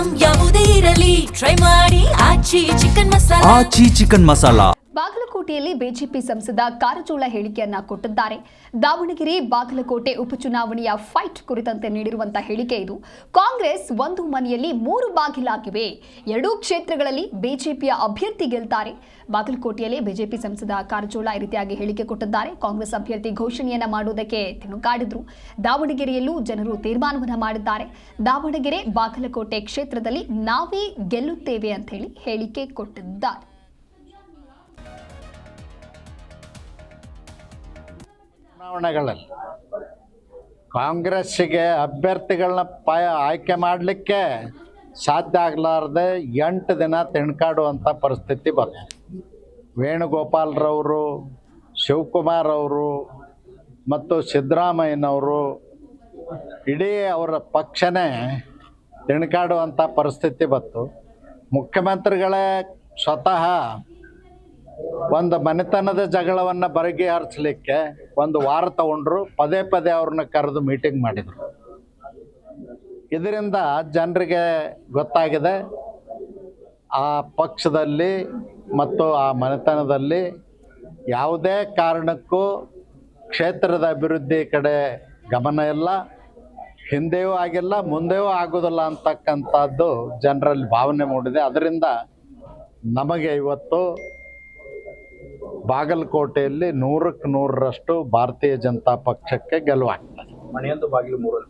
Item ಯಾವುದೇ ಇರಲಿ try ಮಾಡಿ ಆಚಿ ಚಿಕನ್ ಮಸಾಲಾ. ಆಚಿ ಚಿಕನ್ ಮಸಾಲಾ. ಬಾಗಲಕೋಟೆಯಲ್ಲಿ ಬಿಜೆಪಿ ಸಂಸದ ಕಾರಜೋಳ ಹೇಳಿಕೆಯನ್ನ ಕೊಟ್ಟಿದ್ದಾರೆ. ದಾವಣಗೆರೆ ಬಾಗಲಕೋಟೆ ಉಪಚುನಾವಣೆಯ ಫೈಟ್ ಕುರಿತಂತೆ ನೀಡಿರುವಂತಹ ಹೇಳಿಕೆ ಇದು. ಕಾಂಗ್ರೆಸ್ ಒಂದು ಮನೆಯಲ್ಲಿ 3 ಬಾಗಿಲಾಗಿವೆ. 2 ಕ್ಷೇತ್ರಗಳಲ್ಲಿ ಬಿಜೆಪಿಯ ಅಭ್ಯರ್ಥಿ ಗೆಲ್ತಾರೆ. ಬಾಗಲಕೋಟೆಯಲ್ಲಿ ಬಿಜೆಪಿ ಸಂಸದ ಕಾರಜೋಳ ಈ ರೀತಿಯಾಗಿ ಹೇಳಿಕೆ ಕೊಟ್ಟಿದ್ದಾರೆ. ಕಾಂಗ್ರೆಸ್ ಅಭ್ಯರ್ಥಿ ಘೋಷಣೆಯನ್ನ ಮಾಡುವುದಕ್ಕೆ ತಿಣುಕಾಡಿದ್ರು. ದಾವಣಗೆರೆಯಲ್ಲೂ ಜನರು ತೀರ್ಮಾನವನ್ನ ಮಾಡಿದ್ದಾರೆ. ದಾವಣಗೆರೆ ಬಾಗಲಕೋಟೆ ಕ್ಷೇತ್ರದಲ್ಲಿ ನಾವೇ ಗೆಲ್ಲುತ್ತೇವೆ ಅಂತ ಹೇಳಿ ಹೇಳಿಕೆ ಕೊಟ್ಟಿದ್ದಾರೆ. ಚುನಾವಣೆಗಳಲ್ಲಿ ಕಾಂಗ್ರೆಸ್ಸಿಗೆ ಅಭ್ಯರ್ಥಿಗಳನ್ನ ಆಯ್ಕೆ ಮಾಡಲಿಕ್ಕೆ ಸಾಧ್ಯ ಆಗಲಾರ್ದೆ 8 ದಿನ ತಿಣ್ಕಾಡುವಂಥ ಪರಿಸ್ಥಿತಿ ಬಂತು. ವೇಣುಗೋಪಾಲ್ರವರು, ಶಿವಕುಮಾರ್ ಅವರು ಮತ್ತು ಸಿದ್ದರಾಮಯ್ಯನವರು ಇಡೀ ಅವರ ಪಕ್ಷನೇ ತಿಣ್ಕಾಡುವಂಥ ಪರಿಸ್ಥಿತಿ ಬಂತು. ಮುಖ್ಯಮಂತ್ರಿಗಳೇ ಸ್ವತಃ ಒಂದು ಮನೆತನದ ಜಗಳವನ್ನು ಬಗೆಹರಿಸಲಿಕ್ಕೆ 1 ವಾರ ತಗೊಂಡ್ರು. ಪದೇ ಪದೇ ಅವ್ರನ್ನ ಕರೆದು ಮೀಟಿಂಗ್ ಮಾಡಿದರು. ಇದರಿಂದ ಜನರಿಗೆ ಗೊತ್ತಾಗಿದೆ ಆ ಪಕ್ಷದಲ್ಲಿ ಮತ್ತು ಆ ಮನೆತನದಲ್ಲಿ ಯಾವುದೇ ಕಾರಣಕ್ಕೂ ಕ್ಷೇತ್ರದ ಅಭಿವೃದ್ಧಿ ಕಡೆ ಗಮನ ಇಲ್ಲ, ಹಿಂದೆಯೂ ಆಗಿಲ್ಲ, ಮುಂದೆಯೂ ಆಗೋದಿಲ್ಲ ಅಂತಕ್ಕಂಥದ್ದು ಜನರಲ್ಲಿ ಭಾವನೆ ಮೂಡಿದೆ. ಅದರಿಂದ ನಮಗೆ ಇವತ್ತು ಬಾಗಲಕೋಟೆಯಲ್ಲಿ 100ಕ್ಕೆ 100ರಷ್ಟು ಭಾರತೀಯ ಜನತಾ ಪಕ್ಷಕ್ಕೆ ಗೆಲುವಾಗ್ತದೆ. ಮನೆಯೊಂದು ಬಾಗಿಲು 3